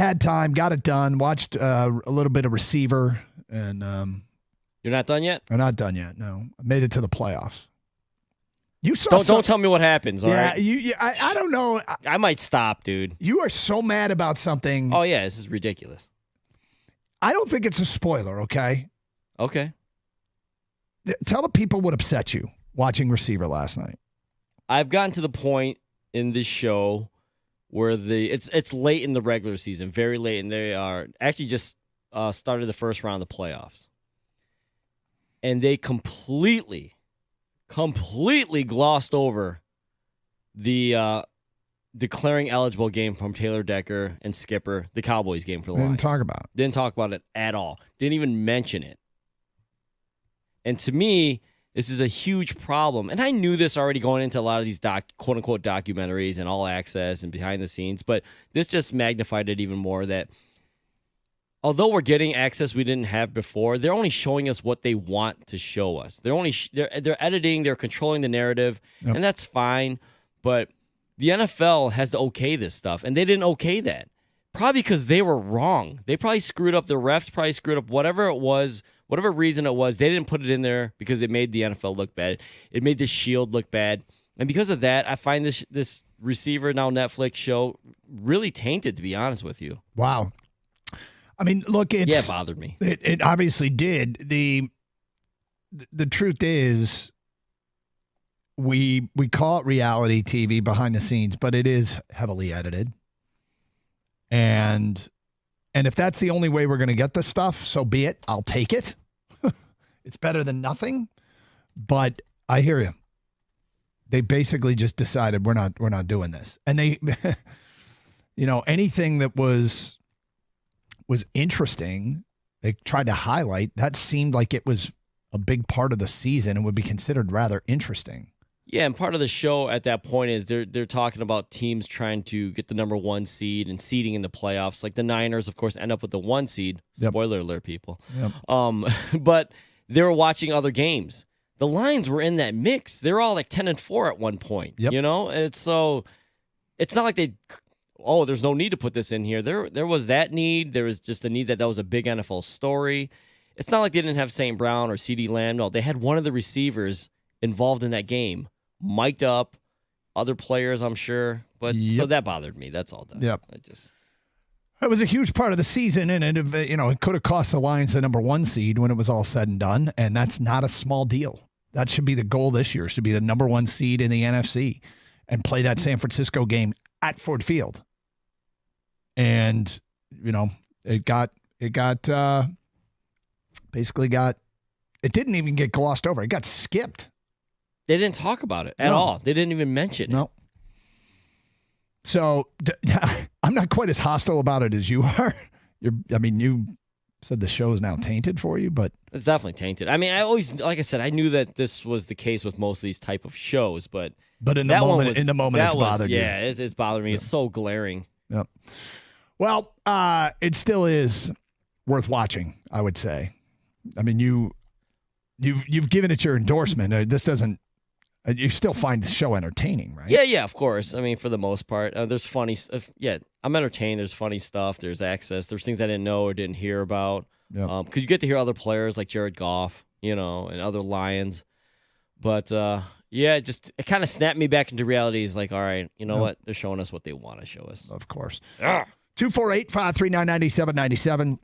had time, got it done, watched a little bit of receiver, and You're not done yet? I'm not done yet. No, I made it to the playoffs. You saw? Don't tell me what happens. All right. I don't know. I might stop, dude. You are so mad about something. Oh yeah, this is ridiculous. I don't think it's a spoiler. Okay. Okay. Tell the people what upset you watching receiver last night. I've gotten to the point in this show where it's late in the regular season, very late, and they are actually just started the first round of the playoffs, and they completely glossed over the declaring eligible game from Taylor Decker and Skipper, the Cowboys game for the Lions. Didn't talk about it at all. Didn't even mention it. And to me, this is a huge problem. And I knew this already going into a lot of these quote-unquote documentaries and all access and behind the scenes, but this just magnified it even more that although we're getting access we didn't have before, they're only showing us what they want to show us. They're editing, they're controlling the narrative, and that's fine. But the NFL has to okay this stuff, and they didn't okay that. Probably because they were wrong. They probably screwed up the refs, probably screwed up whatever it was, whatever reason it was. They didn't put it in there because it made the NFL look bad. It made the Shield look bad. And because of that, I find this receiver, now Netflix show, really tainted, to be honest with you. Wow. I mean, look, it bothered me. It obviously did. The truth is, we call it reality TV behind the scenes, but it is heavily edited. And if that's the only way we're going to get this stuff, so be it. I'll take it. It's better than nothing. But I hear you. They basically just decided we're not doing this, and they, anything that was interesting, they tried to highlight. That seemed like it was a big part of the season and would be considered rather interesting. Yeah, and part of the show at that point is they're talking about teams trying to get the number 1 seed and seeding in the playoffs. Like the Niners, of course, end up with the 1 seed. Spoiler alert, people. Yep. But they were watching other games. The Lions were in that mix. They were all like 10-4 at one point. Yep. It's not like there's no need to put this in here. There was that need. There was just the need that was a big NFL story. It's not like they didn't have St. Brown or CeeDee Lamb. No, they had one of the receivers involved in that game, mic'd up, other players, I'm sure. But so that bothered me. That's all. Yep. It was a huge part of the season, and it could have cost the Lions the number 1 seed when it was all said and done, and that's not a small deal. That should be the goal this year, should be the number 1 seed in the NFC and play that San Francisco game at Ford Field. And, it didn't even get glossed over. It got skipped. They didn't talk about it at all. They didn't even mention it. No. So I'm not quite as hostile about it as you are. You said the show is now tainted for you, but it's definitely tainted. I mean, like I said, I knew that this was the case with most of these type of shows, but in the moment, it's bothered you. Yeah, it's bothered me. Yeah. It's so glaring. Yep. Well, it still is worth watching, I would say. I mean, you've given it your endorsement. This doesn't. You still find the show entertaining, right? Yeah, of course. I mean, for the most part, there's funny stuff. Yeah, I'm entertained. There's funny stuff. There's access. There's things I didn't know or didn't hear about. Because you get to hear other players like Jared Goff, and other Lions. But it kind of snapped me back into reality. It's like, all right, you know what? They're showing us what they want to show us. Of course. 248-539-9797.